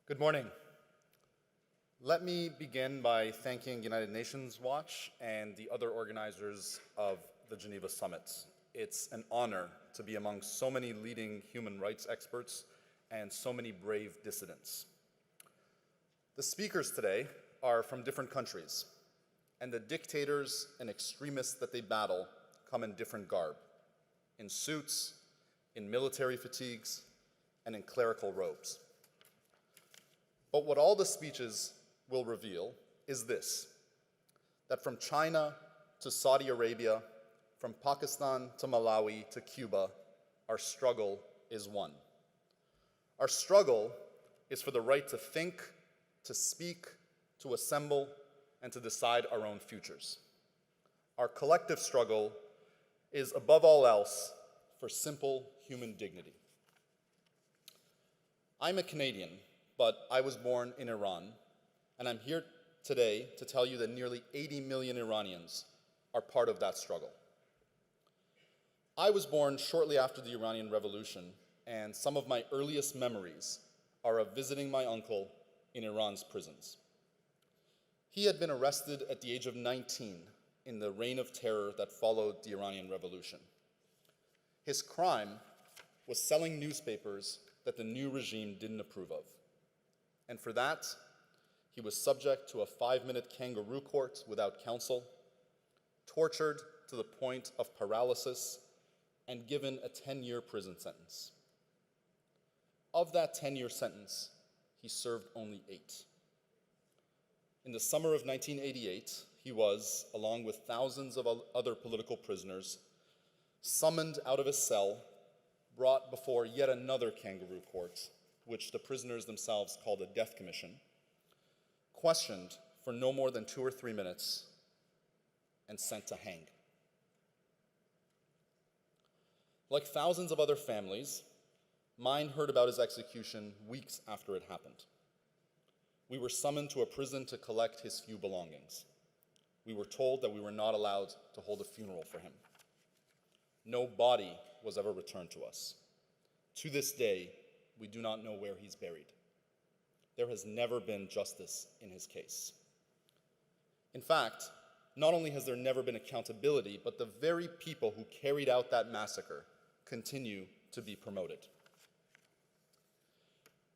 Good morning. Let me begin by thanking United Nations Watch and the other organizers of the Geneva Summit. It's an honor to be among so many leading human rights experts and so many brave dissidents. The speakers today are from different countries, and the dictators and extremists that they battle come in different garb, in suits, in military fatigues, and in clerical robes. But what all the speeches will reveal is this, that from China to Saudi Arabia, from Pakistan to Malawi to Cuba, our struggle is one. Our struggle is for the right to think, to speak, to assemble, and to decide our own futures. Our collective struggle is, above all else, for simple human dignity. I'm a Canadian, but I was born in Iran, and I'm here today to tell you that nearly 80 million Iranians are part of that struggle. I was born shortly after the Iranian Revolution, and some of my earliest memories are of visiting my uncle in Iran's prisons. He had been arrested at the age of 19 in the reign of terror that followed the Iranian Revolution. His crime was selling newspapers that the new regime didn't approve of. And for that, he was subject to a 5-minute kangaroo court without counsel, tortured to the point of paralysis, and given a 10-year prison sentence. Of that 10-year sentence, he served only 8. In the summer of 1988, he was, along with thousands of other political prisoners, summoned out of his cell, brought before yet another kangaroo court, which the prisoners themselves called a death commission, questioned for no more than 2 or 3 minutes, and sent to hang. Like thousands of other families, mine heard about his execution weeks after it happened. We were summoned to a prison to collect his few belongings. We were told that we were not allowed to hold a funeral for him. No body was ever returned to us. To this day, we do not know where he's buried. There has never been justice in his case. In fact, not only has there never been accountability, but the very people who carried out that massacre continue to be promoted.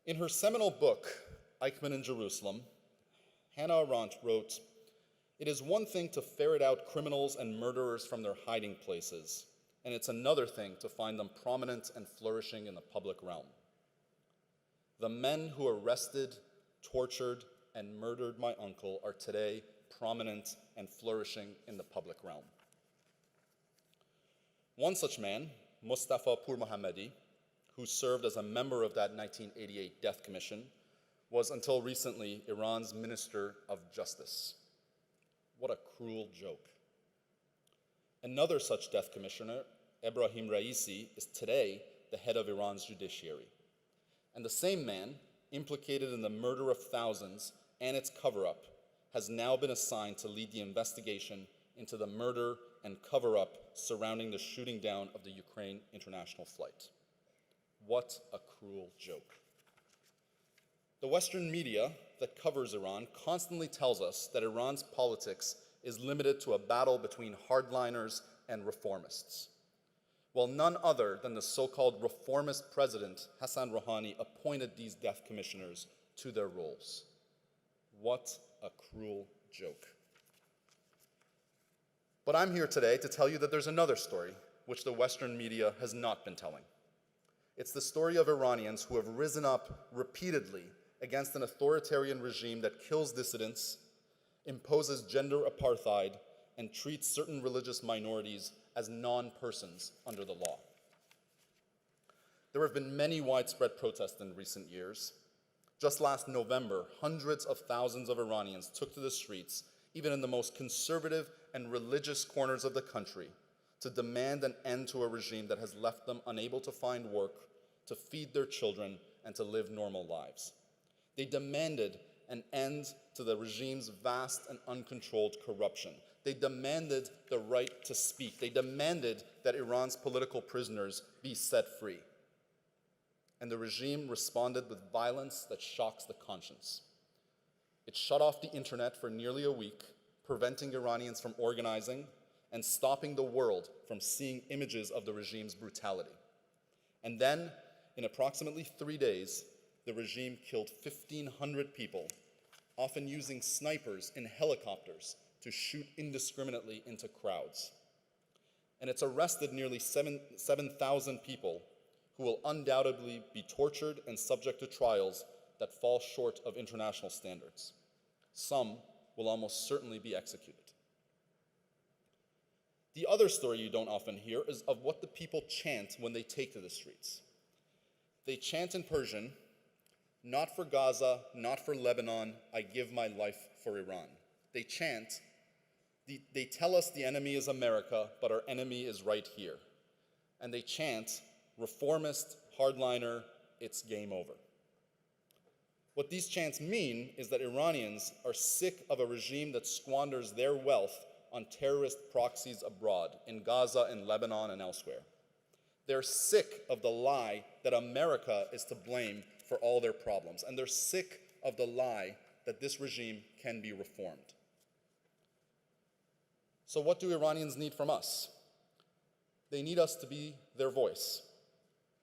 In her seminal book, Eichmann in Jerusalem, Hannah Arendt wrote, "It is one thing to ferret out criminals and murderers from their hiding places, and it's another thing to find them prominent and flourishing in the public realm. The men who arrested, tortured, and murdered my uncle are today prominent and flourishing in the public realm." One such man, Mustafa Pourmohammadi, who served as a member of that 1988 Death Commission, was until recently Iran's Minister of Justice. What a cruel joke. Another such death commissioner, Ebrahim Raisi, is today the head of Iran's judiciary. And the same man, implicated in the murder of thousands and its cover-up, has now been assigned to lead the investigation into the murder and cover-up surrounding the shooting down of the Ukraine international flight. What a cruel joke. The Western media that covers Iran constantly tells us that Iran's politics is limited to a battle between hardliners and reformists, while none other than the so-called reformist president, Hassan Rouhani, appointed these death commissioners to their roles. What a cruel joke. But I'm here today to tell you that there's another story which the Western media has not been telling. It's the story of Iranians who have risen up repeatedly against an authoritarian regime that kills dissidents, imposes gender apartheid, and treats certain religious minorities as non-persons under the law. There have been many widespread protests in recent years. Just last November, hundreds of thousands of Iranians took to the streets, even in the most conservative and religious corners of the country, to demand an end to a regime that has left them unable to find work, to feed their children, and to live normal lives. They demanded an end to the regime's vast and uncontrolled corruption. They demanded the right to speak. They demanded that Iran's political prisoners be set free. and the regime responded with violence that shocks the conscience. It shut off the internet for nearly a week, preventing Iranians from organizing and stopping the world from seeing images of the regime's brutality. And then, in approximately 3 days, the regime killed 1,500 people, often using snipers in helicopters to shoot indiscriminately into crowds. And it's arrested nearly 7,000 people who will undoubtedly be tortured and subject to trials that fall short of international standards. Some will almost certainly be executed. The other story you don't often hear is of what the people chant when they take to the streets. They chant in Persian, "Not for Gaza, not for Lebanon, I give my life for Iran." They chant, they tell us the enemy is America, but our enemy is right here. And they chant, "Reformist, hardliner, it's game over." What these chants mean is that Iranians are sick of a regime that squanders their wealth on terrorist proxies abroad, in Gaza, in Lebanon, and elsewhere. They're sick of the lie that America is to blame for all their problems, and they're sick of the lie that this regime can be reformed. So what do Iranians need from us? They need us to be their voice.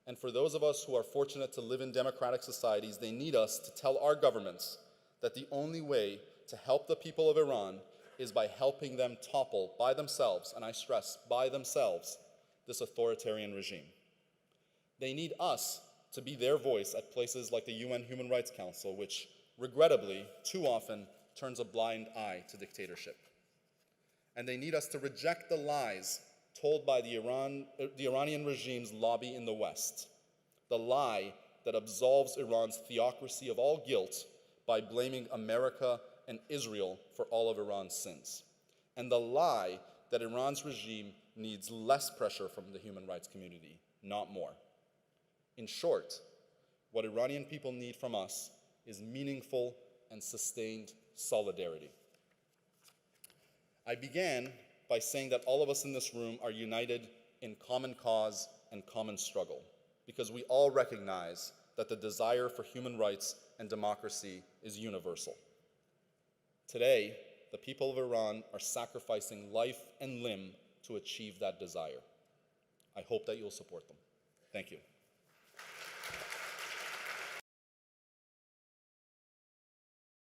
And for those of us who are fortunate to live in democratic societies, they need us to tell our governments that the only way to help the people of Iran is by helping them topple by themselves, and I stress, by themselves, this authoritarian regime. They need us to be their voice at places like the UN Human Rights Council, which regrettably, too often, turns a blind eye to dictatorship. And they need us to reject the lies told by the Iranian regime's lobby in the West, the lie that absolves Iran's theocracy of all guilt by blaming America and Israel for all of Iran's sins, and the lie that Iran's regime needs less pressure from the human rights community, not more. In short, what Iranian people need from us is meaningful and sustained solidarity. I began by saying that all of us in this room are united in common cause and common struggle, because we all recognize that the desire for human rights and democracy is universal. Today, the people of Iran are sacrificing life and limb to achieve that desire. I hope that you'll support them. Thank you.